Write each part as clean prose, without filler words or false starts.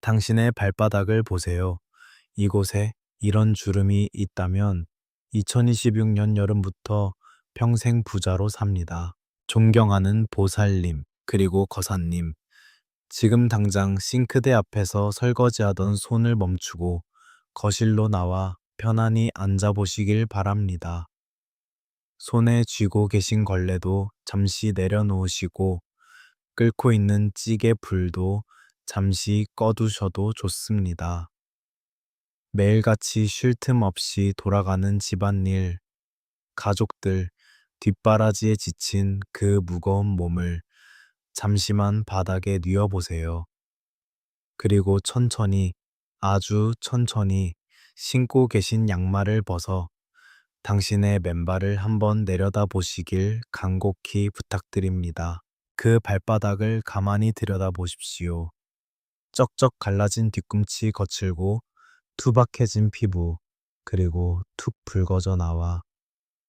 당신의 발바닥을 보세요. 이곳에 이런 주름이 있다면 2026년 여름부터 평생 부자로 삽니다. 존경하는 보살님, 그리고 거사님. 지금 당장 싱크대 앞에서 설거지하던 손을 멈추고 거실로 나와 편안히 앉아보시길 바랍니다. 손에 쥐고 계신 걸레도 잠시 내려놓으시고 끓고 있는 찌개 불도 잠시 꺼두셔도 좋습니다. 매일같이 쉴 틈 없이 돌아가는 집안일, 가족들, 뒷바라지에 지친 그 무거운 몸을 잠시만 바닥에 뉘어보세요. 그리고 천천히, 아주 천천히 신고 계신 양말을 벗어 당신의 맨발을 한번 내려다 보시길 간곡히 부탁드립니다. 그 발바닥을 가만히 들여다 보십시오. 쩍쩍 갈라진 뒤꿈치 거칠고 투박해진 피부, 그리고 툭 붉어져 나와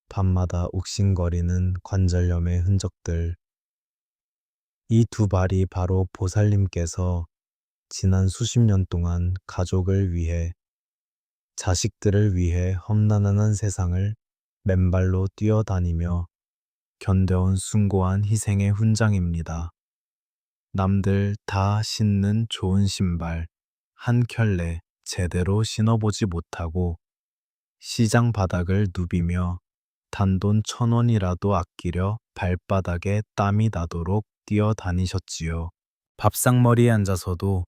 밤마다 욱신거리는 관절염의 흔적들. 이 두 발이 바로 보살님께서 지난 수십 년 동안 가족을 위해, 자식들을 위해 험난한 세상을 맨발로 뛰어다니며 견뎌온 숭고한 희생의 훈장입니다. 남들 다 신는 좋은 신발 한 켤레 제대로 신어보지 못하고 시장 바닥을 누비며 단돈 1,000원이라도 아끼려 발바닥에 땀이 나도록 뛰어다니셨지요. 밥상머리에 앉아서도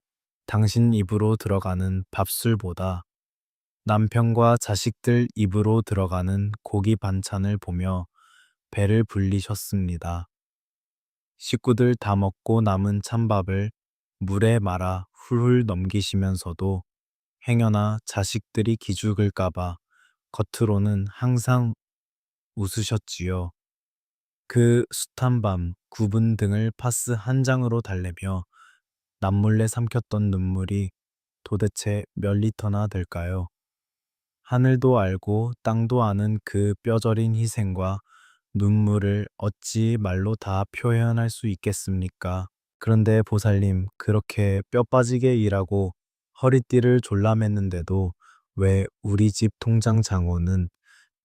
당신 입으로 들어가는 밥술보다 남편과 자식들 입으로 들어가는 고기 반찬을 보며 배를 불리셨습니다. 식구들 다 먹고 남은 찬밥을 물에 말아 훌훌 넘기시면서도 행여나 자식들이 기죽을까봐 겉으로는 항상 웃으셨지요. 그 숱한 밤 굽은 등을 파스 한 장으로 달래며 남몰래 삼켰던 눈물이 도대체 몇 리터나 될까요? 하늘도 알고 땅도 아는 그 뼈저린 희생과 눈물을 어찌 말로 다 표현할 수 있겠습니까? 그런데 보살님, 그렇게 뼈 빠지게 일하고 허리띠를 졸라맸는데도 왜 우리 집 통장 잔고는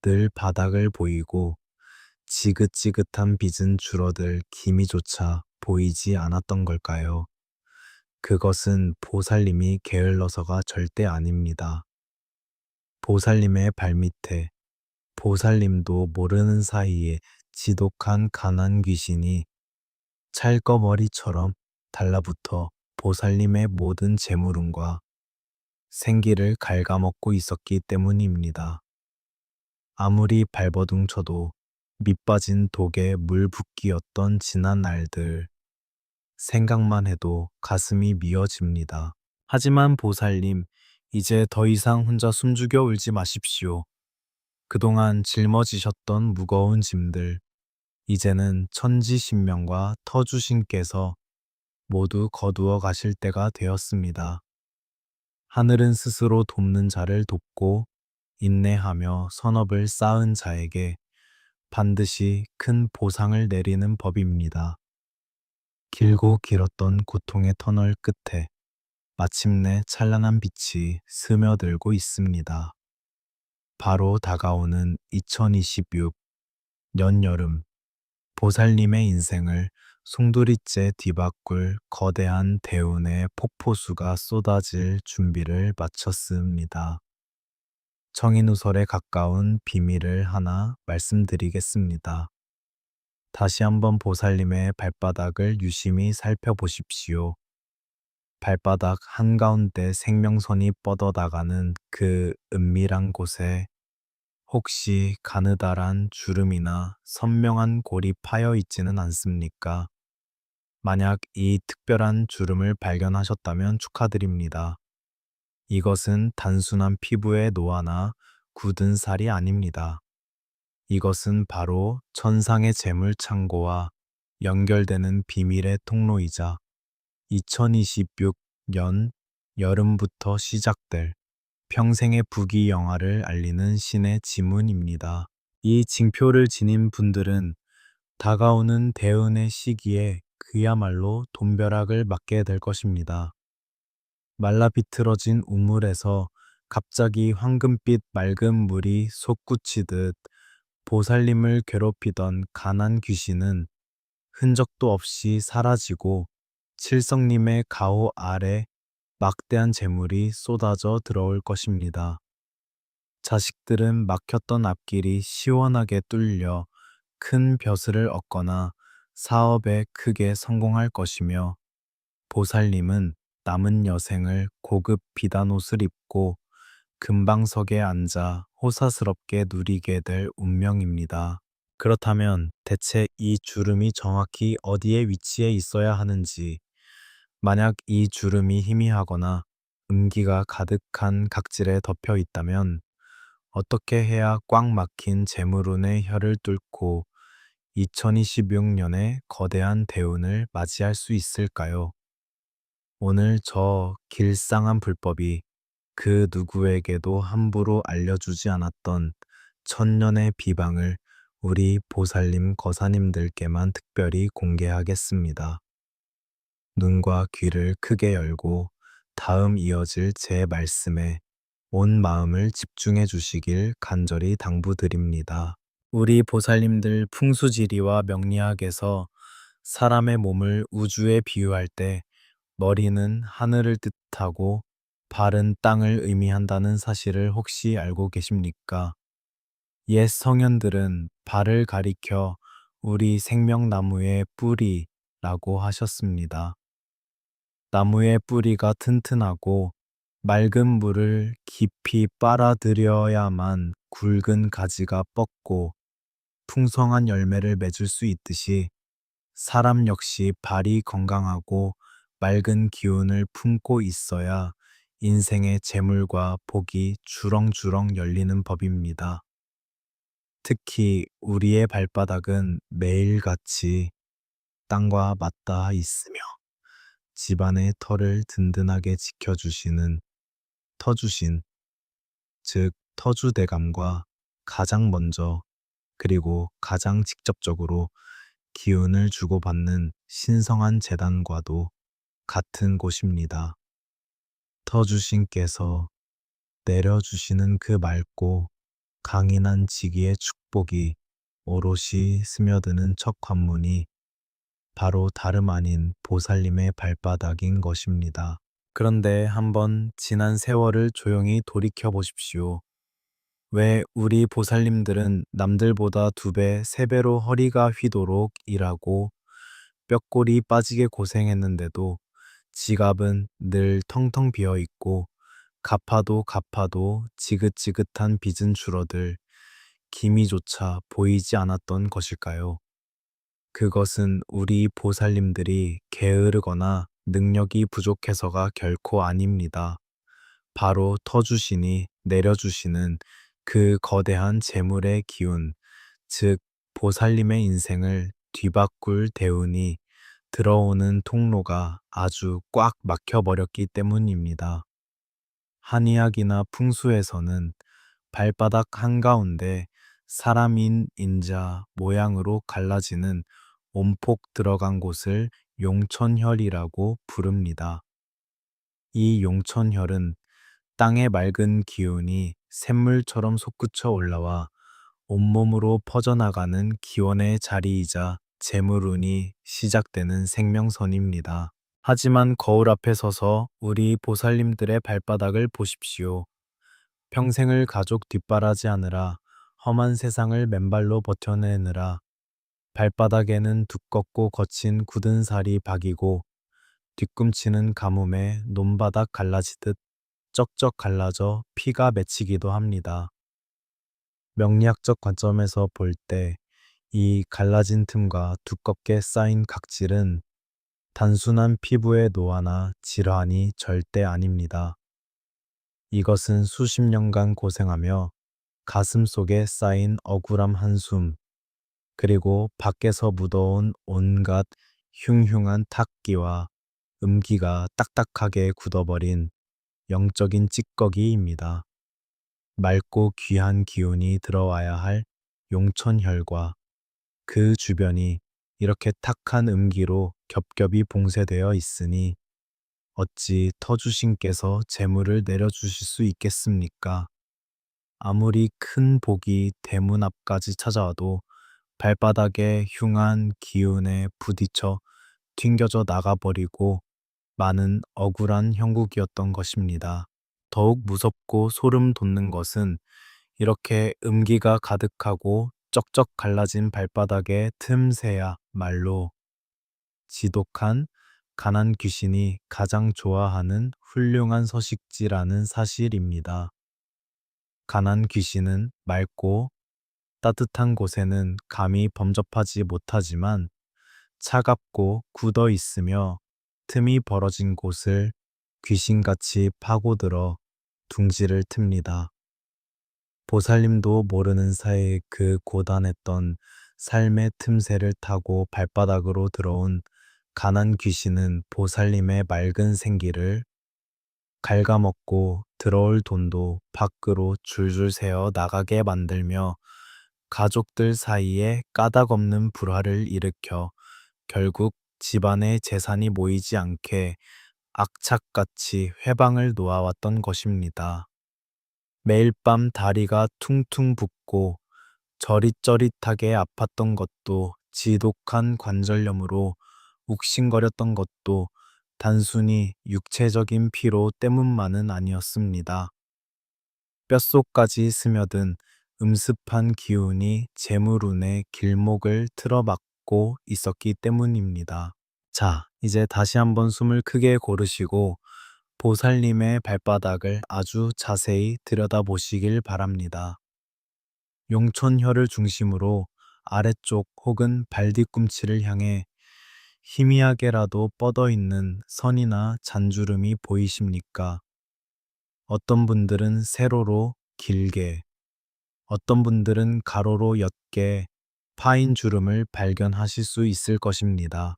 늘 바닥을 보이고 지긋지긋한 빚은 줄어들 기미조차 보이지 않았던 걸까요? 그것은 보살님이 게을러서가 절대 아닙니다. 보살님의 발밑에 보살님도 모르는 사이에 지독한 가난 귀신이 찰거머리처럼 달라붙어 보살님의 모든 재물운과 생기를 갉아먹고 있었기 때문입니다. 아무리 발버둥 쳐도 밑빠진 독에 물 붓기였던 지난 날들, 생각만 해도 가슴이 미어집니다. 하지만 보살님, 이제 더 이상 혼자 숨죽여 울지 마십시오. 그동안 짊어지셨던 무거운 짐들, 이제는 천지신명과 터주신께서 모두 거두어 가실 때가 되었습니다. 하늘은 스스로 돕는 자를 돕고 인내하며 선업을 쌓은 자에게 반드시 큰 보상을 내리는 법입니다. 길고 길었던 고통의 터널 끝에 마침내 찬란한 빛이 스며들고 있습니다. 바로 다가오는 2026년 여름, 보살님의 인생을 송두리째 뒤바꿀 거대한 대운의 폭포수가 쏟아질 준비를 마쳤습니다. 청인우설에 가까운 비밀을 하나 말씀드리겠습니다. 다시 한번 보살님의 발바닥을 유심히 살펴보십시오. 발바닥 한가운데 생명선이 뻗어나가는 그 은밀한 곳에 혹시 가느다란 주름이나 선명한 골이 파여 있지는 않습니까? 만약 이 특별한 주름을 발견하셨다면 축하드립니다. 이것은 단순한 피부의 노화나 굳은 살이 아닙니다. 이것은 바로 천상의 재물 창고와 연결되는 비밀의 통로이자 2026년 여름부터 시작될 평생의 부귀영화를 알리는 신의 지문입니다. 이 징표를 지닌 분들은 다가오는 대운의 시기에 그야말로 돈벼락을 맞게 될 것입니다. 말라 비틀어진 우물에서 갑자기 황금빛 맑은 물이 솟구치듯 보살님을 괴롭히던 가난 귀신은 흔적도 없이 사라지고 칠성님의 가호 아래 막대한 재물이 쏟아져 들어올 것입니다. 자식들은 막혔던 앞길이 시원하게 뚫려 큰 벼슬을 얻거나 사업에 크게 성공할 것이며 보살님은 남은 여생을 고급 비단옷을 입고 금방석에 앉아 호사스럽게 누리게 될 운명입니다. 그렇다면 대체 이 주름이 정확히 어디에 위치해 있어야 하는지, 만약 이 주름이 희미하거나 음기가 가득한 각질에 덮여 있다면 어떻게 해야 꽉 막힌 재물운의 혀를 뚫고 2026년의 거대한 대운을 맞이할 수 있을까요? 오늘 저 길상한 불법이 그 누구에게도 함부로 알려주지 않았던 천년의 비방을 우리 보살님 거사님들께만 특별히 공개하겠습니다. 눈과 귀를 크게 열고 다음 이어질 제 말씀에 온 마음을 집중해 주시길 간절히 당부드립니다. 우리 보살님들 풍수지리와 명리학에서 사람의 몸을 우주에 비유할 때 머리는 하늘을 뜻하고 발은 땅을 의미한다는 사실을 혹시 알고 계십니까? 옛 성현들은 발을 가리켜 우리 생명나무의 뿌리라고 하셨습니다. 나무의 뿌리가 튼튼하고 맑은 물을 깊이 빨아들여야만 굵은 가지가 뻗고 풍성한 열매를 맺을 수 있듯이 사람 역시 발이 건강하고 맑은 기운을 품고 있어야 인생의 재물과 복이 주렁주렁 열리는 법입니다. 특히 우리의 발바닥은 매일같이 땅과 맞닿아 있으며 집안의 터를 든든하게 지켜주시는 터주신, 즉 터주대감과 가장 먼저 그리고 가장 직접적으로 기운을 주고받는 신성한 재단과도 같은 곳입니다. 터주신께서 내려주시는 그 맑고 강인한 지기의 축복이 오롯이 스며드는 첫 관문이 바로 다름 아닌 보살님의 발바닥인 것입니다. 그런데 한번 지난 세월을 조용히 돌이켜 보십시오. 왜 우리 보살님들은 남들보다 2배, 3배로 허리가 휘도록 일하고 뼈골이 빠지게 고생했는데도 지갑은 늘 텅텅 비어 있고 갚아도 갚아도 지긋지긋한 빚은 줄어들 기미조차 보이지 않았던 것일까요? 그것은 우리 보살님들이 게으르거나 능력이 부족해서가 결코 아닙니다. 바로 터주시니 내려주시는 그 거대한 재물의 기운, 즉 보살님의 인생을 뒤바꿀 대운이 들어오는 통로가 아주 꽉 막혀버렸기 때문입니다. 한의학이나 풍수에서는 발바닥 한가운데 사람인 인자 모양으로 갈라지는 온폭 들어간 곳을 용천혈이라고 부릅니다. 이 용천혈은 땅의 맑은 기운이 샘물처럼 솟구쳐 올라와 온몸으로 퍼져나가는 기원의 자리이자 재물운이 시작되는 생명선입니다. 하지만 거울 앞에 서서 우리 보살님들의 발바닥을 보십시오. 평생을 가족 뒷바라지하느라 험한 세상을 맨발로 버텨내느라 발바닥에는 두껍고 거친 굳은 살이 박이고 뒤꿈치는 가뭄에 논바닥 갈라지듯 쩍쩍 갈라져 피가 맺히기도 합니다. 명리학적 관점에서 볼 때 이 갈라진 틈과 두껍게 쌓인 각질은 단순한 피부의 노화나 질환이 절대 아닙니다. 이것은 수십 년간 고생하며 가슴 속에 쌓인 억울함 한숨, 그리고 밖에서 묻어온 온갖 흉흉한 탁기와 음기가 딱딱하게 굳어버린 영적인 찌꺼기입니다. 맑고 귀한 기운이 들어와야 할 용천혈과 그 주변이 이렇게 탁한 음기로 겹겹이 봉쇄되어 있으니 어찌 터주신께서 재물을 내려주실 수 있겠습니까? 아무리 큰 복이 대문 앞까지 찾아와도 발바닥에 흉한 기운에 부딪혀 튕겨져 나가버리고 많은 억울한 형국이었던 것입니다. 더욱 무섭고 소름 돋는 것은 이렇게 음기가 가득하고 쩍쩍 갈라진 발바닥의 틈새야 말로 지독한 가난 귀신이 가장 좋아하는 훌륭한 서식지라는 사실입니다. 가난 귀신은 맑고 따뜻한 곳에는 감히 범접하지 못하지만 차갑고 굳어 있으며 틈이 벌어진 곳을 귀신같이 파고들어 둥지를 틉니다. 보살님도 모르는 사이 그 고단했던 삶의 틈새를 타고 발바닥으로 들어온 가난 귀신은 보살님의 맑은 생기를 갉아먹고 들어올 돈도 밖으로 줄줄 새어 나가게 만들며 가족들 사이에 까닭없는 불화를 일으켜 결국 집안의 재산이 모이지 않게 악착같이 회방을 놓아왔던 것입니다. 매일 밤 다리가 퉁퉁 붓고 저릿저릿하게 아팠던 것도 지독한 관절염으로 욱신거렸던 것도 단순히 육체적인 피로 때문만은 아니었습니다. 뼛속까지 스며든 음습한 기운이 재물운의 길목을 틀어막고 있었기 때문입니다. 자, 이제 다시 한번 숨을 크게 고르시고 보살님의 발바닥을 아주 자세히 들여다보시길 바랍니다. 용촌혀를 중심으로 아래쪽 혹은 발 뒤꿈치를 향해 희미하게라도 뻗어 있는 선이나 잔주름이 보이십니까? 어떤 분들은 세로로 길게, 어떤 분들은 가로로 옅게 파인 주름을 발견하실 수 있을 것입니다.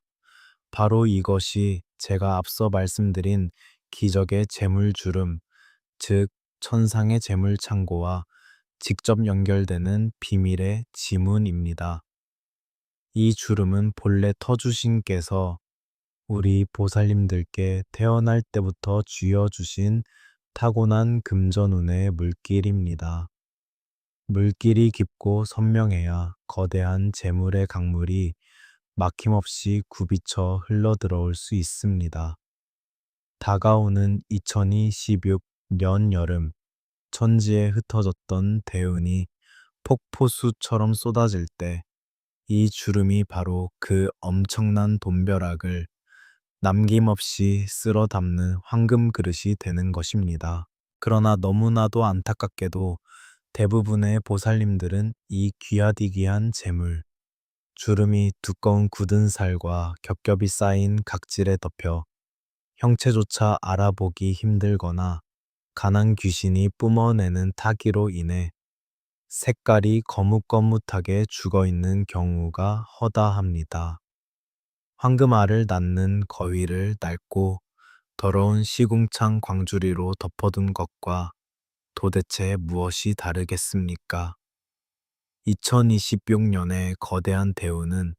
바로 이것이 제가 앞서 말씀드린 기적의 재물주름, 즉 천상의 재물창고와 직접 연결되는 비밀의 지문입니다. 이 주름은 본래 터주신께서 우리 보살님들께 태어날 때부터 쥐어주신 타고난 금전운의 물길입니다. 물길이 깊고 선명해야 거대한 재물의 강물이 막힘없이 굽이쳐 흘러들어올 수 있습니다. 다가오는 2026년 여름, 천지에 흩어졌던 대운이 폭포수처럼 쏟아질 때 이 주름이 바로 그 엄청난 돈벼락을 남김없이 쓸어 담는 황금 그릇이 되는 것입니다. 그러나 너무나도 안타깝게도 대부분의 보살님들은 이 귀하디귀한 재물, 주름이 두꺼운 굳은 살과 겹겹이 쌓인 각질에 덮여 형체조차 알아보기 힘들거나 가난 귀신이 뿜어내는 타기로 인해 색깔이 거뭇거뭇하게 죽어있는 경우가 허다합니다. 황금알을 낳는 거위를 낡고 더러운 시궁창 광주리로 덮어둔 것과 도대체 무엇이 다르겠습니까? 2026년의 거대한 대우는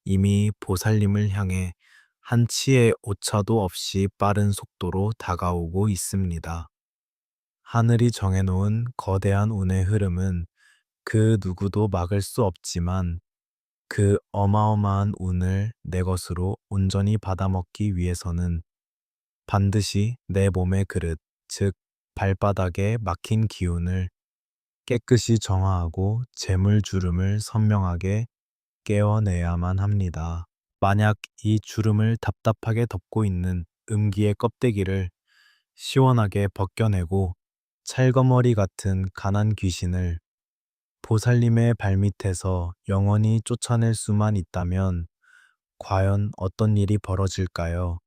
이미 보살님을 향해 한 치의 오차도 없이 빠른 속도로 다가오고 있습니다. 하늘이 정해놓은 거대한 운의 흐름은 그 누구도 막을 수 없지만 그 어마어마한 운을 내 것으로 온전히 받아먹기 위해서는 반드시 내 몸의 그릇, 즉 발바닥에 막힌 기운을 깨끗이 정화하고 재물주름을 선명하게 깨어내야만 합니다. 만약 이 주름을 답답하게 덮고 있는 음기의 껍데기를 시원하게 벗겨내고 찰거머리 같은 가난 귀신을 보살님의 발밑에서 영원히 쫓아낼 수만 있다면 과연 어떤 일이 벌어질까요?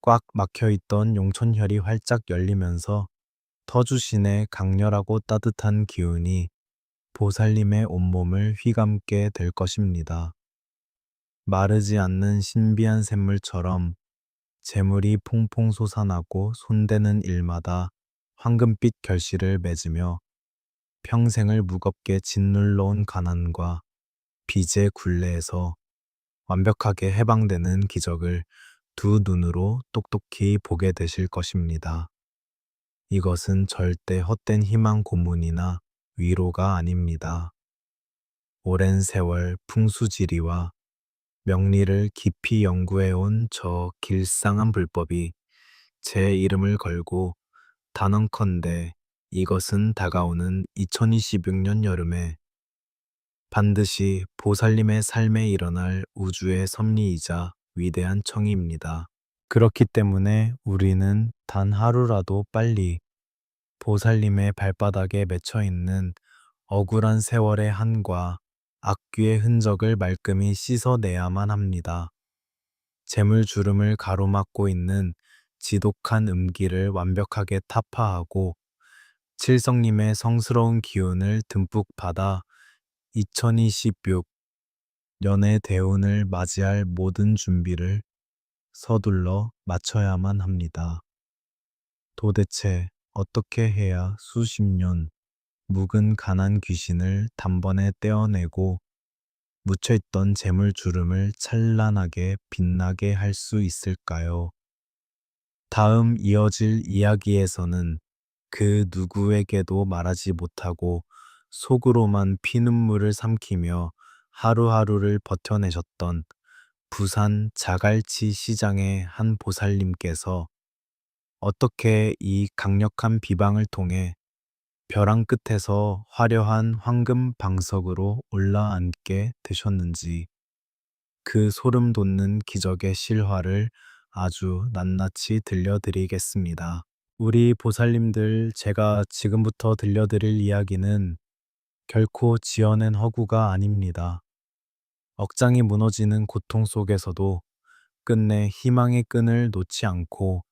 꽉 막혀있던 용천혈이 활짝 열리면서 터주신의 강렬하고 따뜻한 기운이 보살님의 온몸을 휘감게 될 것입니다. 마르지 않는 신비한 샘물처럼 재물이 퐁퐁 솟아나고 손대는 일마다 황금빛 결실을 맺으며 평생을 무겁게 짓눌러온 가난과 빚의 굴레에서 완벽하게 해방되는 기적을 두 눈으로 똑똑히 보게 되실 것입니다. 이것은 절대 헛된 희망 고문이나 위로가 아닙니다. 오랜 세월 풍수지리와 명리를 깊이 연구해온 저 길상한 불법이 제 이름을 걸고 단언컨대 이것은 다가오는 2026년 여름에 반드시 보살님의 삶에 일어날 우주의 섭리이자 위대한 청이입니다. 그렇기 때문에 우리는 단 하루라도 빨리 보살님의 발바닥에 맺혀 있는 억울한 세월의 한과 악귀의 흔적을 말끔히 씻어내야만 합니다. 재물주름을 가로막고 있는 지독한 음기를 완벽하게 타파하고 칠성님의 성스러운 기운을 듬뿍 받아 2026 년의 대운을 맞이할 모든 준비를 서둘러 마쳐야만 합니다. 도대체 어떻게 해야 수십 년 묵은 가난 귀신을 단번에 떼어내고 묻혀있던 재물주름을 찬란하게 빛나게 할 수 있을까요? 다음 이어질 이야기에서는 그 누구에게도 말하지 못하고 속으로만 피눈물을 삼키며 하루하루를 버텨내셨던 부산 자갈치 시장의 한 보살님께서 어떻게 이 강력한 비방을 통해 벼랑 끝에서 화려한 황금 방석으로 올라앉게 되셨는지 그 소름 돋는 기적의 실화를 아주 낱낱이 들려드리겠습니다. 우리 보살님들, 제가 지금부터 들려드릴 이야기는 결코 지어낸 허구가 아닙니다. 억장이 무너지는 고통 속에서도 끝내 희망의 끈을 놓지 않고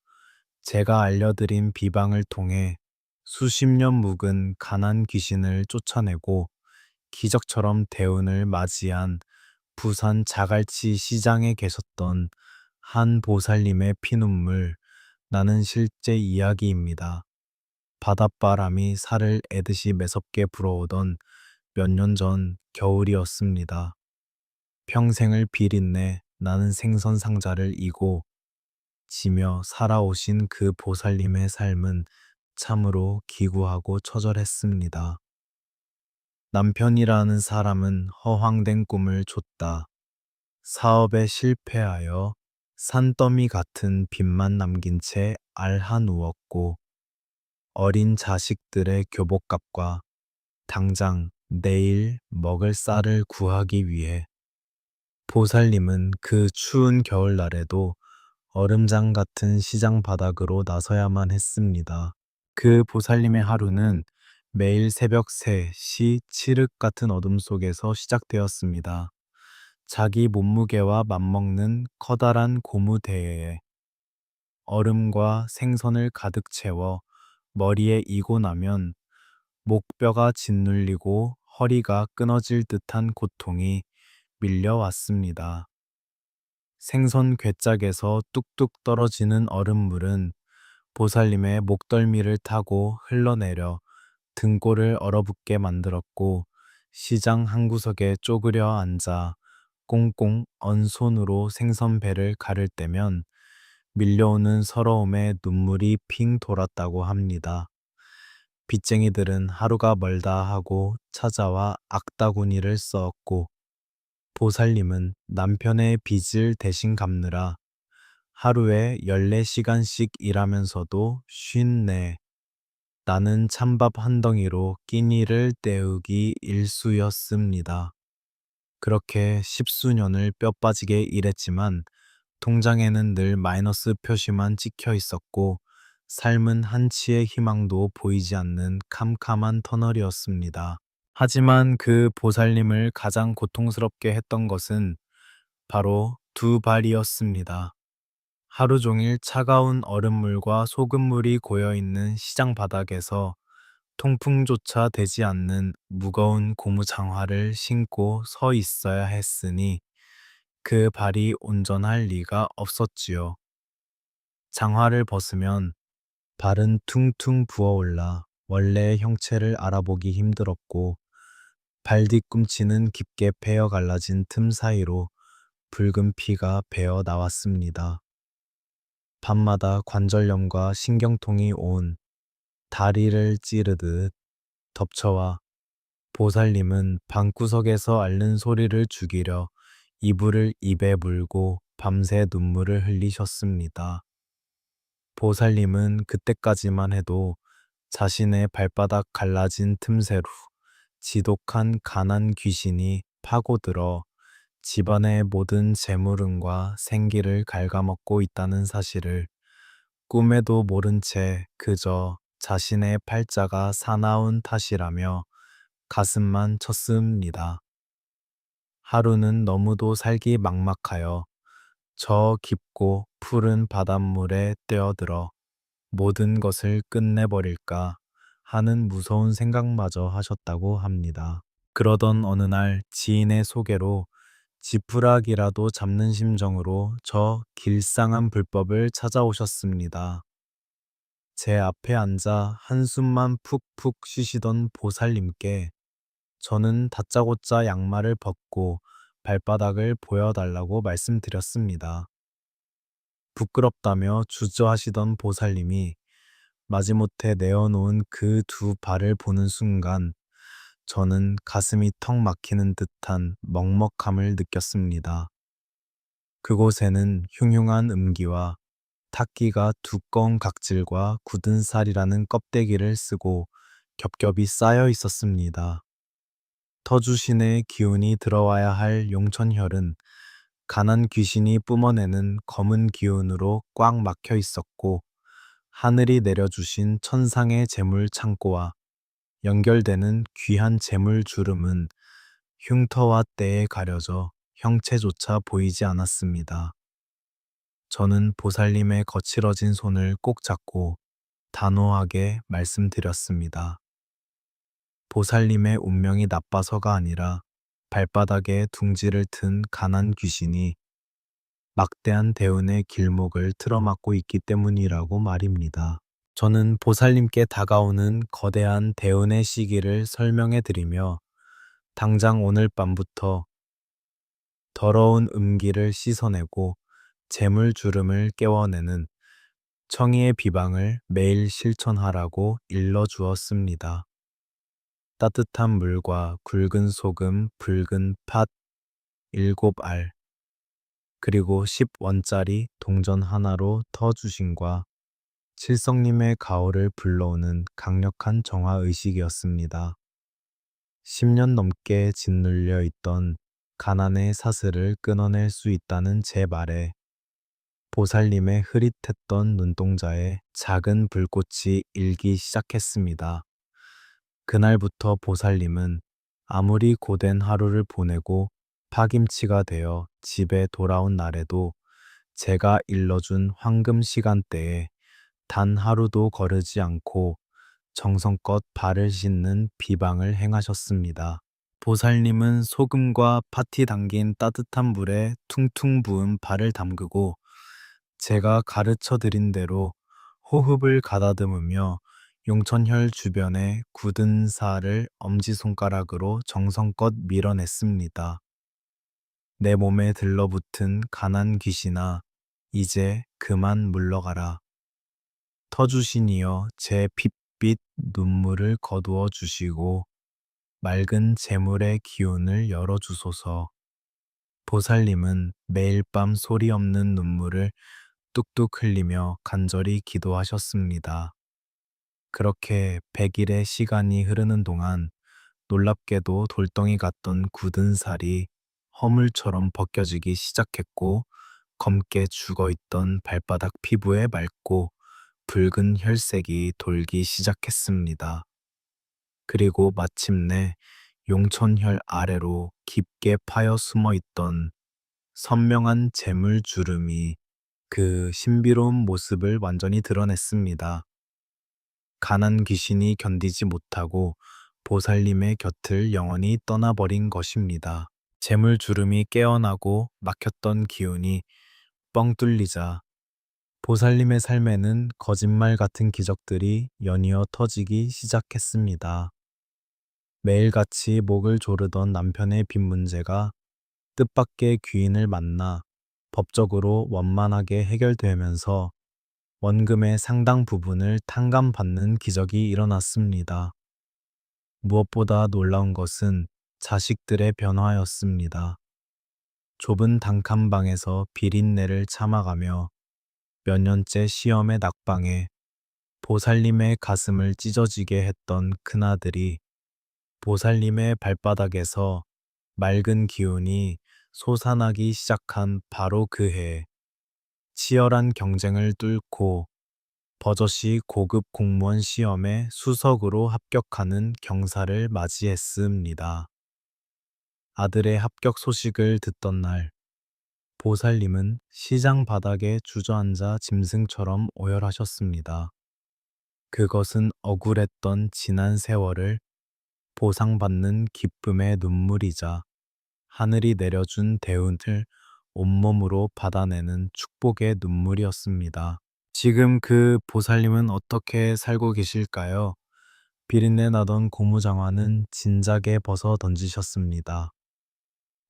제가 알려드린 비방을 통해 수십 년 묵은 가난 귀신을 쫓아내고 기적처럼 대운을 맞이한 부산 자갈치 시장에 계셨던 한 보살님의 피눈물, 나는 실제 이야기입니다. 바닷바람이 살을 애듯이 매섭게 불어오던 몇 년 전 겨울이었습니다. 평생을 비린내 나는 생선 상자를 이고 지며 살아오신 그 보살님의 삶은 참으로 기구하고 처절했습니다. 남편이라는 사람은 허황된 꿈을 줬다. 사업에 실패하여 산더미 같은 빚만 남긴 채 알아 누웠고 어린 자식들의 교복값과 당장 내일 먹을 쌀을 구하기 위해 보살님은 그 추운 겨울날에도 얼음장 같은 시장 바닥으로 나서야만 했습니다. 그 보살님의 하루는 매일 새벽 3시 칠흑 같은 어둠 속에서 시작되었습니다. 자기 몸무게와 맞먹는 커다란 고무대에 얼음과 생선을 가득 채워 머리에 이고 나면 목뼈가 짓눌리고 허리가 끊어질 듯한 고통이 밀려왔습니다. 생선 괴짝에서 뚝뚝 떨어지는 얼음물은 보살님의 목덜미를 타고 흘러내려 등골을 얼어붙게 만들었고 시장 한 구석에 쪼그려 앉아 꽁꽁 언 손으로 생선배를 가를 때면 밀려오는 서러움에 눈물이 핑 돌았다고 합니다. 빚쟁이들은 하루가 멀다 하고 찾아와 악다구니를 써었고 보살님은 남편의 빚을 대신 갚느라 하루에 14시간씩 일하면서도 쉰내 나는 찬밥 한 덩이로 끼니를 때우기 일쑤였습니다. 그렇게 십수년을 뼈 빠지게 일했지만 통장에는 늘 마이너스 표시만 찍혀 있었고 삶은 한치의 희망도 보이지 않는 캄캄한 터널이었습니다. 하지만 그 보살님을 가장 고통스럽게 했던 것은 바로 두 발이었습니다. 하루 종일 차가운 얼음물과 소금물이 고여있는 시장 바닥에서 통풍조차 되지 않는 무거운 고무 장화를 신고 서 있어야 했으니 그 발이 온전할 리가 없었지요. 장화를 벗으면 발은 퉁퉁 부어올라 원래의 형체를 알아보기 힘들었고 발 뒤꿈치는 깊게 베어 갈라진 틈 사이로 붉은 피가 배어 나왔습니다. 밤마다 관절염과 신경통이 온 다리를 찌르듯 덮쳐와 보살님은 방구석에서 앓는 소리를 죽이려 이불을 입에 물고 밤새 눈물을 흘리셨습니다. 보살님은 그때까지만 해도 자신의 발바닥 갈라진 틈새로 지독한 가난 귀신이 파고들어 집안의 모든 재물운과 생기를 갉아먹고 있다는 사실을 꿈에도 모른 채 그저 자신의 팔자가 사나운 탓이라며 가슴만 쳤습니다. 하루는 너무도 살기 막막하여 저 깊고 푸른 바닷물에 뛰어들어 모든 것을 끝내버릴까 하는 무서운 생각마저 하셨다고 합니다. 그러던 어느 날 지인의 소개로 지푸라기라도 잡는 심정으로 저 길상한 불법을 찾아오셨습니다. 제 앞에 앉아 한숨만 푹푹 쉬시던 보살님께 저는 다짜고짜 양말을 벗고 발바닥을 보여달라고 말씀드렸습니다. 부끄럽다며 주저하시던 보살님이 마지못해 내어놓은 그 두 발을 보는 순간 저는 가슴이 턱 막히는 듯한 먹먹함을 느꼈습니다. 그곳에는 흉흉한 음기와 탁기가 두꺼운 각질과 굳은 살이라는 껍데기를 쓰고 겹겹이 쌓여 있었습니다. 터주신의 기운이 들어와야 할 용천혈은 가난 귀신이 뿜어내는 검은 기운으로 꽉 막혀 있었고 하늘이 내려주신 천상의 재물 창고와 연결되는 귀한 재물 주름은 흉터와 때에 가려져 형체조차 보이지 않았습니다. 저는 보살님의 거칠어진 손을 꼭 잡고 단호하게 말씀드렸습니다. 보살님의 운명이 나빠서가 아니라 발바닥에 둥지를 튼 가난 귀신이 막대한 대운의 길목을 틀어막고 있기 때문이라고 말입니다. 저는 보살님께 다가오는 거대한 대운의 시기를 설명해 드리며 당장 오늘 밤부터 더러운 음기를 씻어내고 재물주름을 깨워내는 청의의 비방을 매일 실천하라고 일러주었습니다. 따뜻한 물과 굵은 소금, 붉은 팥 7알, 그리고 10원짜리 동전 하나로 터주신과 칠성님의 가호를 불러오는 강력한 정화의식이었습니다. 10년 넘게 짓눌려 있던 가난의 사슬을 끊어낼 수 있다는 제 말에 보살님의 흐릿했던 눈동자에 작은 불꽃이 일기 시작했습니다. 그날부터 보살님은 아무리 고된 하루를 보내고 파김치가 되어 집에 돌아온 날에도 제가 일러준 황금 시간대에 단 하루도 거르지 않고 정성껏 발을 씻는 비방을 행하셨습니다. 보살님은 소금과 팥이 담긴 따뜻한 물에 퉁퉁 부은 발을 담그고 제가 가르쳐 드린 대로 호흡을 가다듬으며 용천혈 주변의 굳은 살을 엄지손가락으로 정성껏 밀어냈습니다. 내 몸에 들러붙은 가난 귀신아, 이제 그만 물러가라. 터주신이여 제 핏빛 눈물을 거두어 주시고 맑은 재물의 기운을 열어주소서. 보살님은 매일 밤 소리 없는 눈물을 뚝뚝 흘리며 간절히 기도하셨습니다. 그렇게 100일의 시간이 흐르는 동안 놀랍게도 돌덩이 같던 굳은 살이 허물처럼 벗겨지기 시작했고 검게 죽어있던 발바닥 피부에 맑고 붉은 혈색이 돌기 시작했습니다. 그리고 마침내 용천혈 아래로 깊게 파여 숨어 있던 선명한 재물 주름이 그 신비로운 모습을 완전히 드러냈습니다. 가난 귀신이 견디지 못하고 보살님의 곁을 영원히 떠나버린 것입니다. 재물 주름이 깨어나고 막혔던 기운이 뻥 뚫리자 보살님의 삶에는 거짓말 같은 기적들이 연이어 터지기 시작했습니다. 매일같이 목을 조르던 남편의 빚 문제가 뜻밖의 귀인을 만나 법적으로 원만하게 해결되면서 원금의 상당 부분을 탕감받는 기적이 일어났습니다. 무엇보다 놀라운 것은 자식들의 변화였습니다. 좁은 단칸방에서 비린내를 참아가며 몇 년째 시험의 낙방에 보살님의 가슴을 찢어지게 했던 큰아들이 보살님의 발바닥에서 맑은 기운이 솟아나기 시작한 바로 그 해, 치열한 경쟁을 뚫고 버젓이 고급 공무원 시험에 수석으로 합격하는 경사를 맞이했습니다. 아들의 합격 소식을 듣던 날, 보살님은 시장 바닥에 주저앉아 짐승처럼 오열하셨습니다. 그것은 억울했던 지난 세월을 보상받는 기쁨의 눈물이자 하늘이 내려준 대운을 온몸으로 받아내는 축복의 눈물이었습니다. 지금 그 보살님은 어떻게 살고 계실까요? 비린내 나던 고무장화는 진작에 벗어 던지셨습니다.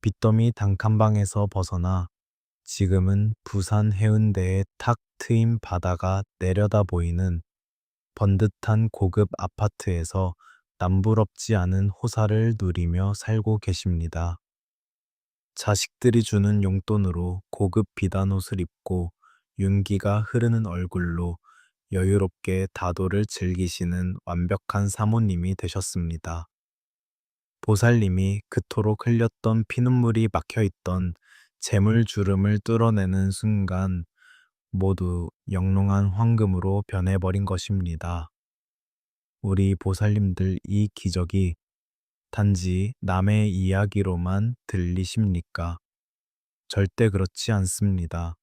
빚더미 단칸방에서 벗어나 지금은 부산 해운대의 탁 트인 바다가 내려다 보이는 번듯한 고급 아파트에서 남부럽지 않은 호사를 누리며 살고 계십니다. 자식들이 주는 용돈으로 고급 비단옷을 입고 윤기가 흐르는 얼굴로 여유롭게 다도를 즐기시는 완벽한 사모님이 되셨습니다. 보살님이 그토록 흘렸던 피눈물이 막혀있던 재물주름을 뚫어내는 순간 모두 영롱한 황금으로 변해버린 것입니다. 우리 보살님들 이 기적이 단지 남의 이야기로만 들리십니까? 절대 그렇지 않습니다.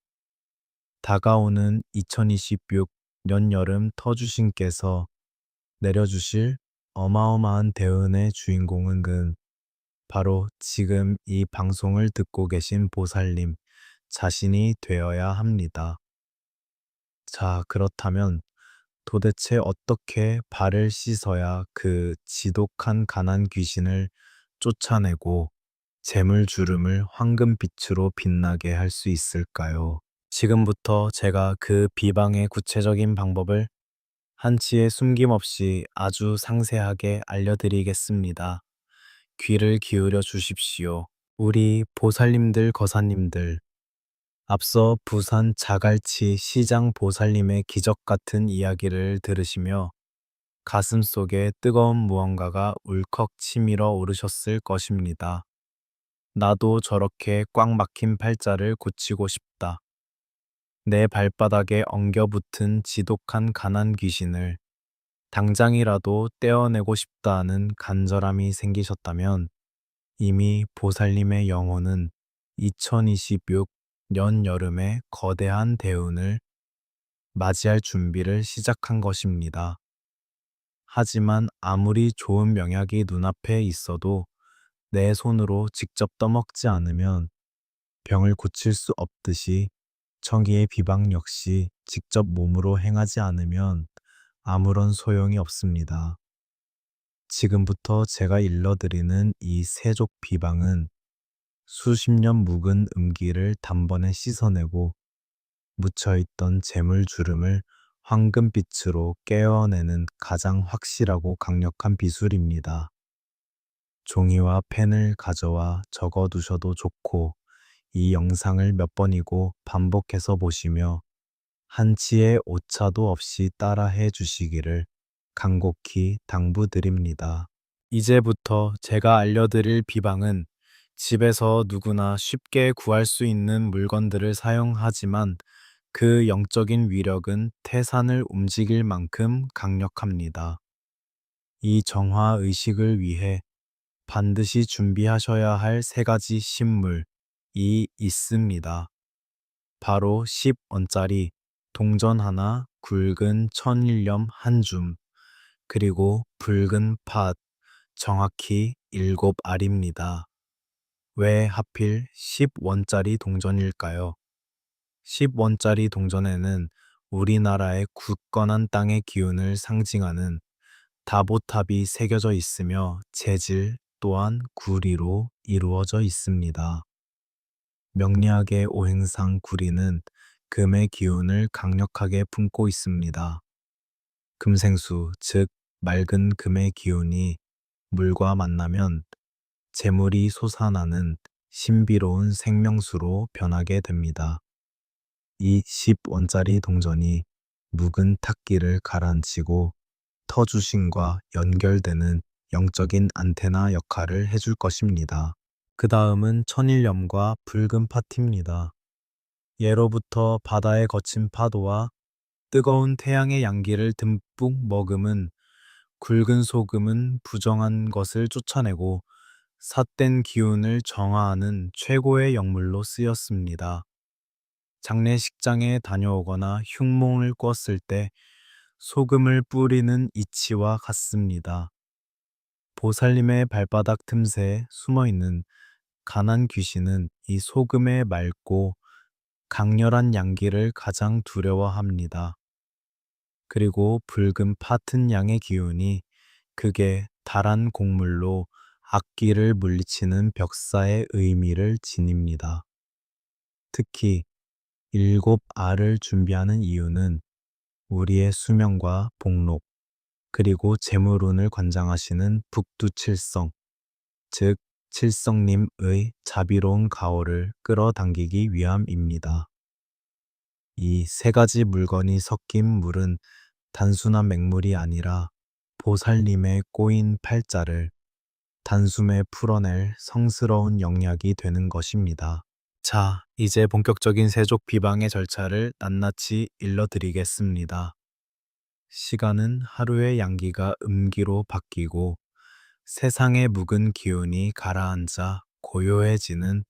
다가오는 2026년 여름 터주신께서 내려주실 어마어마한 대운의 주인공은 바로 지금 이 방송을 듣고 계신 보살님 자신이 되어야 합니다. 자, 그렇다면 도대체 어떻게 발을 씻어야 그 지독한 가난 귀신을 쫓아내고 재물주름을 황금빛으로 빛나게 할 수 있을까요? 지금부터 제가 그 비방의 구체적인 방법을 한치의 숨김없이 아주 상세하게 알려드리겠습니다. 귀를 기울여 주십시오. 우리 보살님들, 거사님들, 앞서 부산 자갈치 시장 보살님의 기적 같은 이야기를 들으시며 가슴 속에 뜨거운 무언가가 울컥 치밀어 오르셨을 것입니다. 나도 저렇게 꽉 막힌 팔자를 고치고 싶다. 내 발바닥에 엉겨붙은 지독한 가난 귀신을 당장이라도 떼어내고 싶다는 간절함이 생기셨다면 이미 보살님의 영혼은 2026년 여름의 거대한 대운을 맞이할 준비를 시작한 것입니다. 하지만 아무리 좋은 명약이 눈앞에 있어도 내 손으로 직접 떠먹지 않으면 병을 고칠 수 없듯이 청기의 비방 역시 직접 몸으로 행하지 않으면 아무런 소용이 없습니다. 지금부터 제가 일러드리는 이 세족 비방은 수십 년 묵은 음기를 단번에 씻어내고 묻혀있던 재물주름을 황금빛으로 깨어내는 가장 확실하고 강력한 비술입니다. 종이와 펜을 가져와 적어두셔도 좋고 이 영상을 몇 번이고 반복해서 보시며 한치의 오차도 없이 따라해 주시기를 간곡히 당부드립니다. 이제부터 제가 알려드릴 비방은 집에서 누구나 쉽게 구할 수 있는 물건들을 사용하지만 그 영적인 위력은 태산을 움직일 만큼 강력합니다. 이 정화 의식을 위해 반드시 준비하셔야 할 세 가지 신물이 있습니다. 바로 10원짜리 동전 하나, 굵은 천일염 한 줌, 그리고 붉은 팥, 정확히 7알입니다. 왜 하필 10원짜리 동전일까요? 10원짜리 동전에는 우리나라의 굳건한 땅의 기운을 상징하는 다보탑이 새겨져 있으며 재질 또한 구리로 이루어져 있습니다. 명리학의 오행상 구리는 금의 기운을 강력하게 품고 있습니다. 금생수, 즉 맑은 금의 기운이 물과 만나면 재물이 솟아나는 신비로운 생명수로 변하게 됩니다. 이 10원짜리 동전이 묵은 탁기를 가라앉히고 터주신과 연결되는 영적인 안테나 역할을 해줄 것입니다. 그 다음은 천일염과 붉은 파티입니다. 예로부터 바다의 거친 파도와 뜨거운 태양의 양기를 듬뿍 머금은 굵은 소금은 부정한 것을 쫓아내고 삿된 기운을 정화하는 최고의 약물로 쓰였습니다. 장례식장에 다녀오거나 흉몽을 꿨을 때 소금을 뿌리는 이치와 같습니다. 보살님의 발바닥 틈새에 숨어있는 가난 귀신은 이 소금의 맑고 강렬한 양기를 가장 두려워합니다. 그리고 붉은 파튼 양의 기운이 극에 달한 곡물로 악기를 물리치는 벽사의 의미를 지닙니다. 특히 일곱 알을 준비하는 이유는 우리의 수명과 복록, 그리고 재물운을 관장하시는 북두칠성, 즉 칠성님의 자비로운 가호를 끌어당기기 위함입니다. 이 세 가지 물건이 섞인 물은 단순한 맹물이 아니라 보살님의 꼬인 팔자를 단숨에 풀어낼 성스러운 영약이 되는 것입니다. 자, 이제 본격적인 세족 비방의 절차를 낱낱이 일러드리겠습니다. 시간은 하루의 양기가 음기로 바뀌고 세상의 묵은 기운이 가라앉아 고요해지는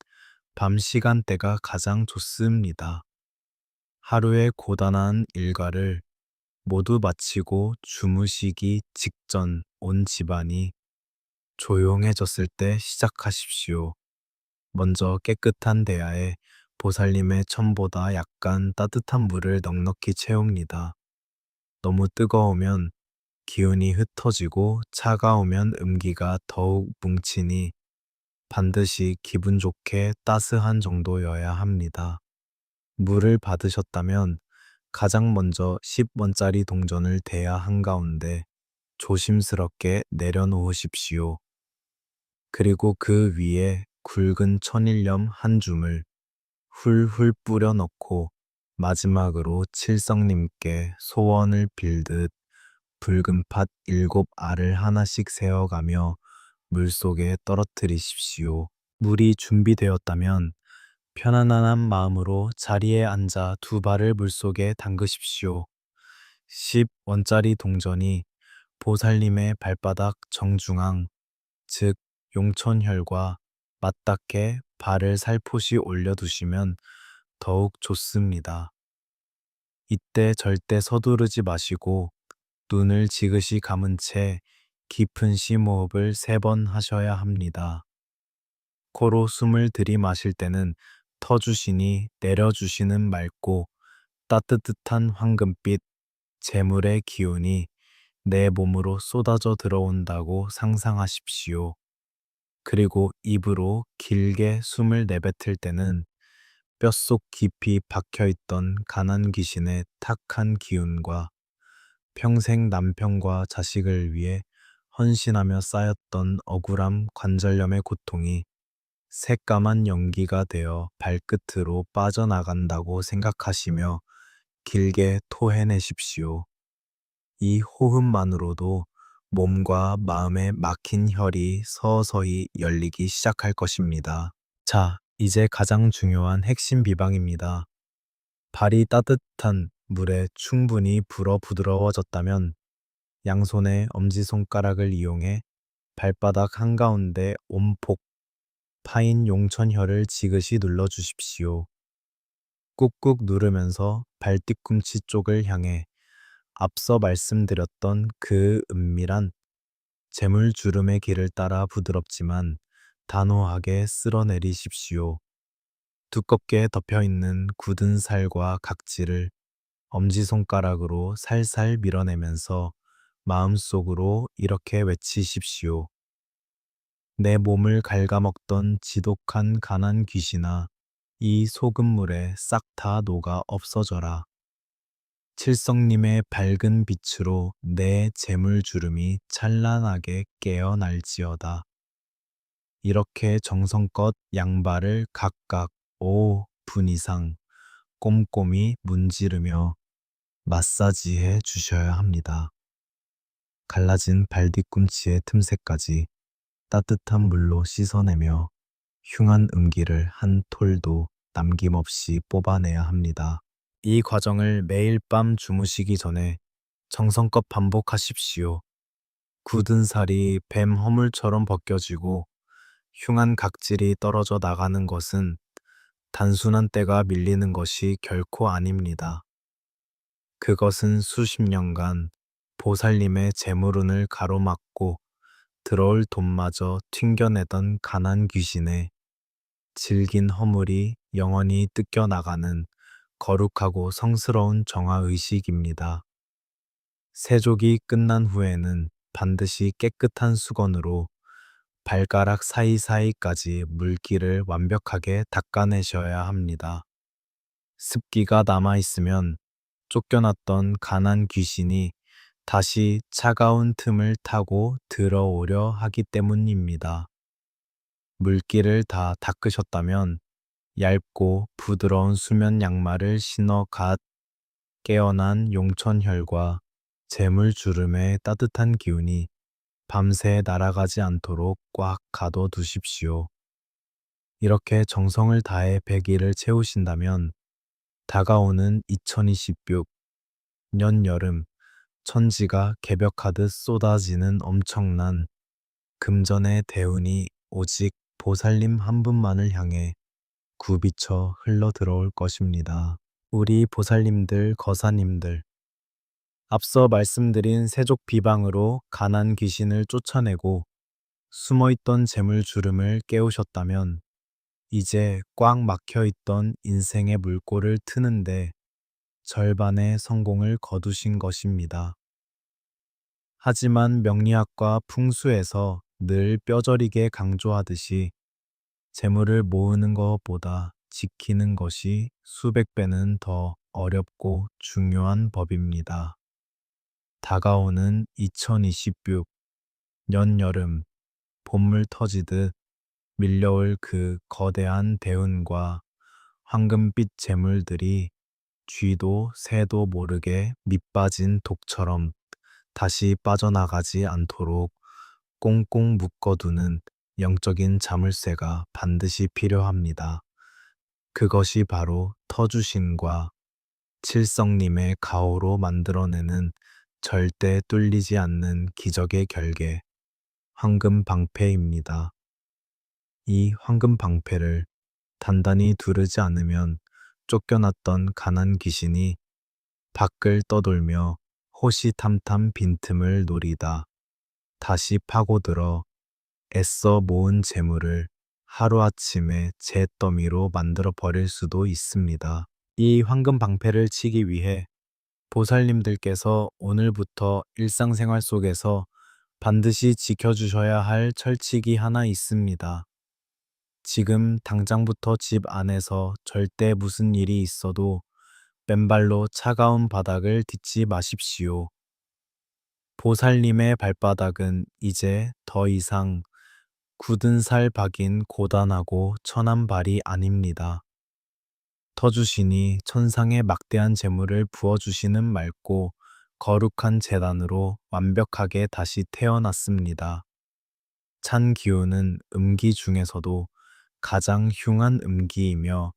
밤 시간대가 가장 좋습니다. 하루의 고단한 일과를 모두 마치고 주무시기 직전 온 집안이 조용해졌을 때 시작하십시오. 먼저 깨끗한 대야에 보살님의 천보다 약간 따뜻한 물을 넉넉히 채웁니다. 너무 뜨거우면 기운이 흩어지고 차가우면 음기가 더욱 뭉치니 반드시 기분 좋게 따스한 정도여야 합니다. 물을 받으셨다면 가장 먼저 10원짜리 동전을 대야 한가운데 조심스럽게 내려놓으십시오. 그리고 그 위에 굵은 천일염 한 줌을 훌훌 뿌려 넣고 마지막으로 칠성님께 소원을 빌듯 붉은 팥 7알을 하나씩 세어가며 물속에 떨어뜨리십시오. 물이 준비되었다면 편안한 마음으로 자리에 앉아 두 발을 물속에 담그십시오. 10원짜리 동전이 보살님의 발바닥 정중앙, 즉 용천혈과 맞닿게 발을 살포시 올려두시면 더욱 좋습니다. 이때 절대 서두르지 마시고 눈을 지그시 감은 채 깊은 심호흡을 3번 하셔야 합니다. 코로 숨을 들이마실 때는 터주시니 내려주시는 맑고 따뜻한 황금빛 재물의 기운이 내 몸으로 쏟아져 들어온다고 상상하십시오. 그리고 입으로 길게 숨을 내뱉을 때는 뼛속 깊이 박혀있던 가난 귀신의 탁한 기운과 평생 남편과 자식을 위해 헌신하며 쌓였던 억울함 관절염의 고통이 새까만 연기가 되어 발끝으로 빠져나간다고 생각하시며 길게 토해내십시오. 이 호흡만으로도 몸과 마음에 막힌 혈이 서서히 열리기 시작할 것입니다. 자, 이제 가장 중요한 핵심 비방입니다. 발이 따뜻한 물에 충분히 불어 부드러워졌다면 양손의 엄지손가락을 이용해 발바닥 한가운데 온폭 파인 용천혈을 지그시 눌러주십시오. 꾹꾹 누르면서 발뒤꿈치 쪽을 향해 앞서 말씀드렸던 그 은밀한 재물주름의 길을 따라 부드럽지만 단호하게 쓸어내리십시오. 두껍게 덮여있는 굳은 살과 각질을 엄지손가락으로 살살 밀어내면서 마음속으로 이렇게 외치십시오. 내 몸을 갉아먹던 지독한 가난 귀신아, 이 소금물에 싹 다 녹아 없어져라. 칠성님의 밝은 빛으로 내 재물주름이 찬란하게 깨어날지어다. 이렇게 정성껏 양발을 각각 5분 이상 꼼꼼히 문지르며 마사지해 주셔야 합니다. 갈라진 발뒤꿈치의 틈새까지 따뜻한 물로 씻어내며 흉한 음기를 한 톨도 남김없이 뽑아내야 합니다. 이 과정을 매일 밤 주무시기 전에 정성껏 반복하십시오. 굳은 살이 뱀 허물처럼 벗겨지고 흉한 각질이 떨어져 나가는 것은 단순한 때가 밀리는 것이 결코 아닙니다. 그것은 수십 년간 보살님의 재물운을 가로막고 들어올 돈마저 튕겨내던 가난 귀신의 질긴 허물이 영원히 뜯겨나가는 거룩하고 성스러운 정화의식입니다. 세족이 끝난 후에는 반드시 깨끗한 수건으로 발가락 사이사이까지 물기를 완벽하게 닦아내셔야 합니다. 습기가 남아있으면 쫓겨났던 가난 귀신이 다시 차가운 틈을 타고 들어오려 하기 때문입니다. 물기를 다 닦으셨다면 얇고 부드러운 수면 양말을 신어 갓 깨어난 용천혈과 재물주름의 따뜻한 기운이 밤새 날아가지 않도록 꽉 가둬두십시오. 이렇게 정성을 다해 100일을 채우신다면 다가오는 2026년 여름 천지가 개벽하듯 쏟아지는 엄청난 금전의 대운이 오직 보살님 한 분만을 향해 굽이쳐 흘러 들어올 것입니다. 우리 보살님들, 거사님들, 앞서 말씀드린 세족 비방으로 가난 귀신을 쫓아내고 숨어있던 재물주름을 깨우셨다면 이제 꽉 막혀있던 인생의 물꼬를 트는데 절반의 성공을 거두신 것입니다. 하지만 명리학과 풍수에서 늘 뼈저리게 강조하듯이 재물을 모으는 것보다 지키는 것이 수백 배는 더 어렵고 중요한 법입니다. 다가오는 2026년 여름 봄물 터지듯 밀려올 그 거대한 대운과 황금빛 재물들이 쥐도 새도 모르게 밑빠진 독처럼 다시 빠져나가지 않도록 꽁꽁 묶어두는 영적인 자물쇠가 반드시 필요합니다. 그것이 바로 터주신과 칠성님의 가호로 만들어내는 절대 뚫리지 않는 기적의 결계, 황금 방패입니다. 이 황금 방패를 단단히 두르지 않으면 쫓겨났던 가난 귀신이 밖을 떠돌며 호시탐탐 빈틈을 노리다 다시 파고들어 애써 모은 재물을 하루아침에 잿더미로 만들어 버릴 수도 있습니다. 이 황금 방패를 치기 위해 보살님들께서 오늘부터 일상생활 속에서 반드시 지켜주셔야 할 철칙이 하나 있습니다. 지금 당장부터 집 안에서 절대 무슨 일이 있어도 맨발로 차가운 바닥을 딛지 마십시오. 보살님의 발바닥은 이제 더 이상 굳은 살 박인 고단하고 천한 발이 아닙니다. 터주신이 천상의 막대한 재물을 부어주시는 맑고 거룩한 재단으로 완벽하게 다시 태어났습니다. 찬 기운은 음기 중에서도 가장 흉한 음기이며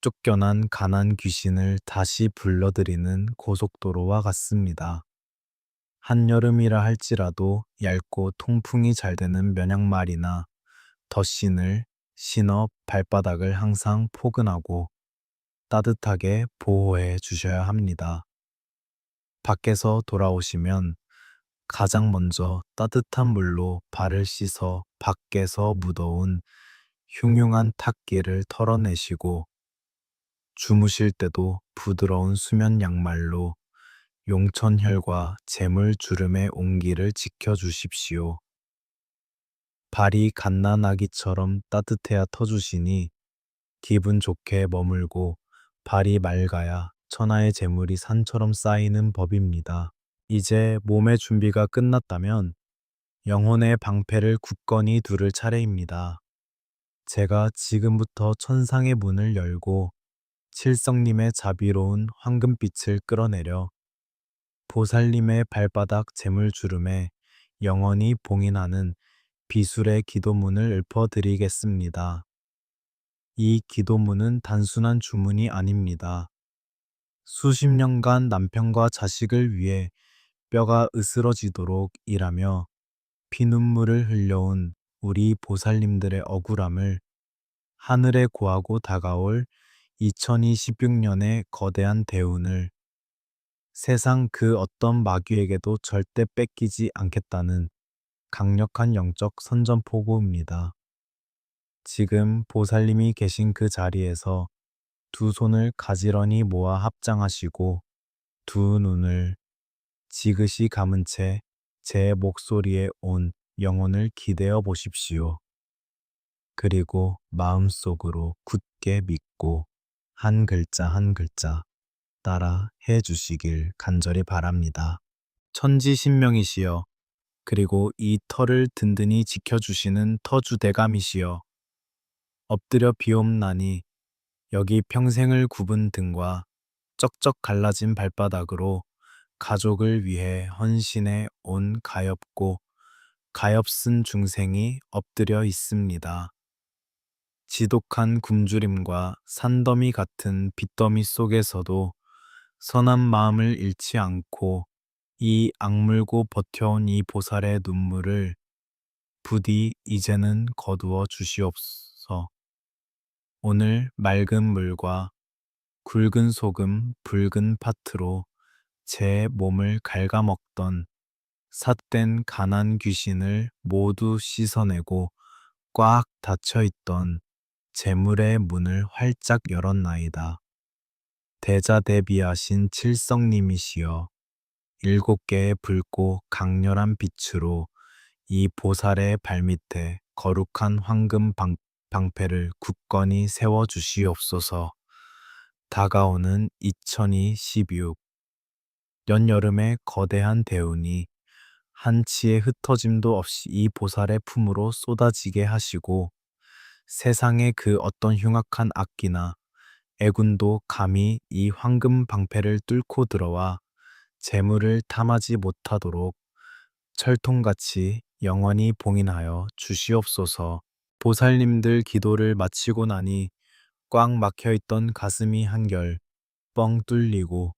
쫓겨난 가난 귀신을 다시 불러들이는 고속도로와 같습니다. 한여름이라 할지라도 얇고 통풍이 잘 되는 면양말이나 덧신을 신어 발바닥을 항상 포근하고 따뜻하게 보호해 주셔야 합니다. 밖에서 돌아오시면 가장 먼저 따뜻한 물로 발을 씻어 밖에서 묻어온 흉흉한 탁기를 털어내시고 주무실 때도 부드러운 수면 양말로 용천혈과 재물주름의 온기를 지켜주십시오. 발이 갓난아기처럼 따뜻해야 터주시니 기분 좋게 머물고 발이 맑아야 천하의 재물이 산처럼 쌓이는 법입니다. 이제 몸의 준비가 끝났다면 영혼의 방패를 굳건히 두를 차례입니다. 제가 지금부터 천상의 문을 열고 칠성님의 자비로운 황금빛을 끌어내려 보살님의 발바닥 재물주름에 영원히 봉인하는 비술의 기도문을 읊어드리겠습니다. 이 기도문은 단순한 주문이 아닙니다. 수십 년간 남편과 자식을 위해 뼈가 으스러지도록 일하며 피눈물을 흘려온 우리 보살님들의 억울함을 하늘에 고하고 다가올 2026년의 거대한 대운을 세상 그 어떤 마귀에게도 절대 뺏기지 않겠다는 강력한 영적 선전포고입니다. 지금 보살님이 계신 그 자리에서 두 손을 가지런히 모아 합장하시고 두 눈을 지그시 감은 채 제 목소리에 온 영혼을 기대어 보십시오. 그리고 마음속으로 굳게 믿고 한 글자 한 글자 따라 해 주시길 간절히 바랍니다. 천지신명이시여, 그리고 이 터를 든든히 지켜주시는 터주대감이시여, 엎드려 비옵나니 여기 평생을 굽은 등과 쩍쩍 갈라진 발바닥으로 가족을 위해 헌신해 온 가엾고 가엾은 중생이 엎드려 있습니다. 지독한 굶주림과 산더미 같은 빚더미 속에서도 선한 마음을 잃지 않고 이 악물고 버텨온 이 보살의 눈물을 부디 이제는 거두어 주시옵소서. 오늘 맑은 물과 굵은 소금, 붉은 파트로 제 몸을 갉아먹던 삿된 가난 귀신을 모두 씻어내고 꽉 닫혀있던 재물의 문을 활짝 열었나이다. 대자대비하신 칠성님이시여, 일곱 개의 붉고 강렬한 빛으로 이 보살의 발밑에 거룩한 황금 방패를 굳건히 세워 주시옵소서. 다가오는 2026 연여름의 거대한 대운이 한치의 흩어짐도 없이 이 보살의 품으로 쏟아지게 하시고 세상의 그 어떤 흉악한 악기나 애군도 감히 이 황금 방패를 뚫고 들어와 재물을 탐하지 못하도록 철통같이 영원히 봉인하여 주시옵소서. 보살님들 기도를 마치고 나니 꽉 막혀있던 가슴이 한결 뻥 뚫리고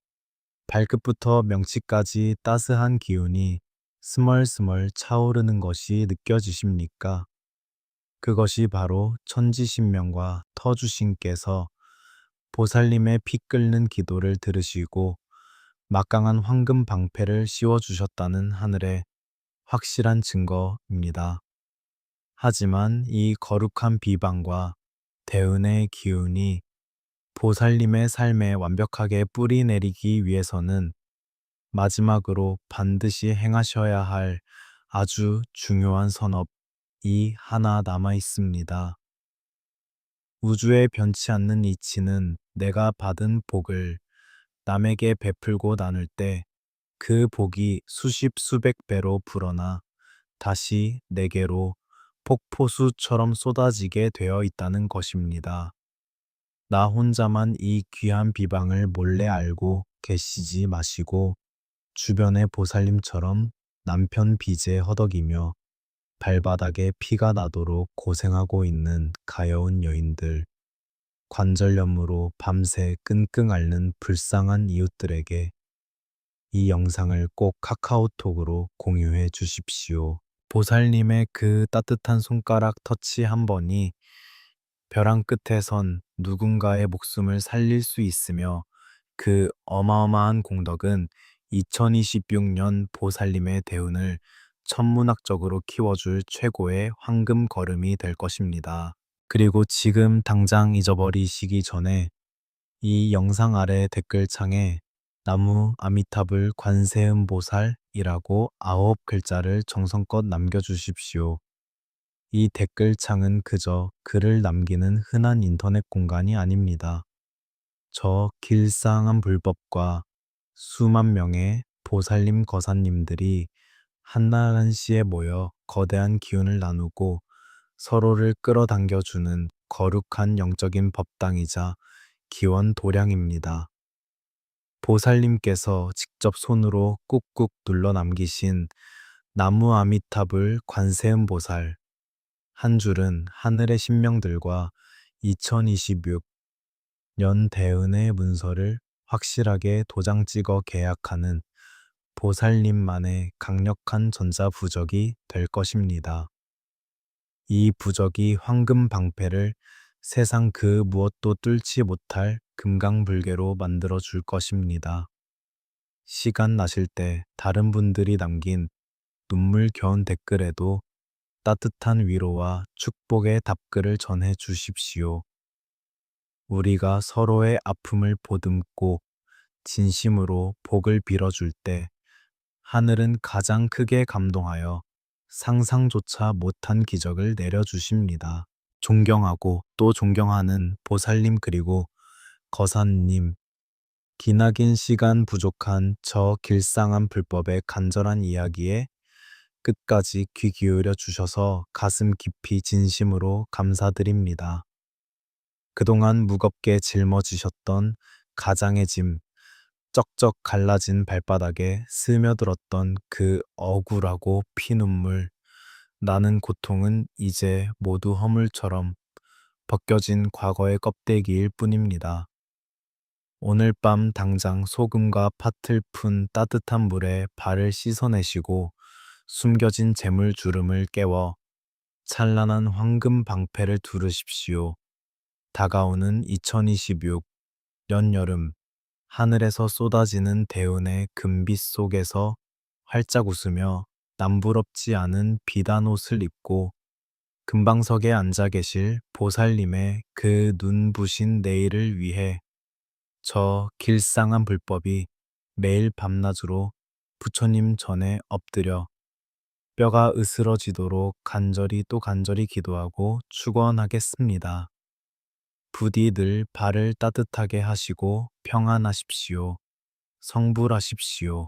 발끝부터 명치까지 따스한 기운이 스멀스멀 차오르는 것이 느껴지십니까? 그것이 바로 천지신명과 터주신께서 보살님의 피 끓는 기도를 들으시고 막강한 황금 방패를 씌워주셨다는 하늘의 확실한 증거입니다. 하지만 이 거룩한 비방과 대운의 기운이 보살님의 삶에 완벽하게 뿌리 내리기 위해서는 마지막으로 반드시 행하셔야 할 아주 중요한 선업이 하나 남아 있습니다. 우주에 변치 않는 이치는 내가 받은 복을 남에게 베풀고 나눌 때 그 복이 수십 수백 배로 불어나 다시 내게로 폭포수처럼 쏟아지게 되어 있다는 것입니다. 나 혼자만 이 귀한 비방을 몰래 알고 계시지 마시고 주변의 보살님처럼 남편 빚에 허덕이며 발바닥에 피가 나도록 고생하고 있는 가여운 여인들, 관절염으로 밤새 끙끙 앓는 불쌍한 이웃들에게 이 영상을 꼭 카카오톡으로 공유해 주십시오. 보살님의 그 따뜻한 손가락 터치 한 번이 벼랑 끝에 선 누군가의 목숨을 살릴 수 있으며 그 어마어마한 공덕은 2026년 보살님의 대운을 천문학적으로 키워줄 최고의 황금 걸음이 될 것입니다. 그리고 지금 당장 잊어버리시기 전에 이 영상 아래 댓글창에 나무 아미타불 관세음보살이라고 9글자를 정성껏 남겨주십시오. 이 댓글창은 그저 글을 남기는 흔한 인터넷 공간이 아닙니다. 저 길상한 불법과 수만 명의 보살님 거사님들이 한나라시에 모여 거대한 기운을 나누고 서로를 끌어당겨주는 거룩한 영적인 법당이자 기원 도량입니다. 보살님께서 직접 손으로 꾹꾹 눌러 남기신 나무 아미탑을 관세음 보살, 한 줄은 하늘의 신명들과 2026년 대은의 문서를 확실하게 도장 찍어 계약하는 보살님만의 강력한 전자부적이 될 것입니다. 이 부적이 황금 방패를 세상 그 무엇도 뚫지 못할 금강불개로 만들어 줄 것입니다. 시간 나실 때 다른 분들이 남긴 눈물겨운 댓글에도 따뜻한 위로와 축복의 답글을 전해 주십시오. 우리가 서로의 아픔을 보듬고 진심으로 복을 빌어줄 때 하늘은 가장 크게 감동하여 상상조차 못한 기적을 내려주십니다. 존경하고 또 존경하는 보살님 그리고 거사님, 기나긴 시간 부족한 저 길상한 불법의 간절한 이야기에 끝까지 귀 기울여 주셔서 가슴 깊이 진심으로 감사드립니다. 그동안 무겁게 짊어지셨던 가장의 짐, 쩍쩍 갈라진 발바닥에 스며들었던 그 억울하고 피눈물, 나는 고통은 이제 모두 허물처럼 벗겨진 과거의 껍데기일 뿐입니다. 오늘 밤 당장 소금과 팥을 푼 따뜻한 물에 발을 씻어내시고 숨겨진 재물 주름을 깨워 찬란한 황금 방패를 두르십시오. 다가오는 2026년 여름, 하늘에서 쏟아지는 대운의 금빛 속에서 활짝 웃으며 남부럽지 않은 비단 옷을 입고 금방석에 앉아 계실 보살님의 그 눈부신 내일을 위해 저 길상한 불법이 매일 밤낮으로 부처님 전에 엎드려 뼈가 으스러지도록 간절히 또 간절히 기도하고 축원하겠습니다. 부디 늘 발을 따뜻하게 하시고 평안하십시오. 성불하십시오.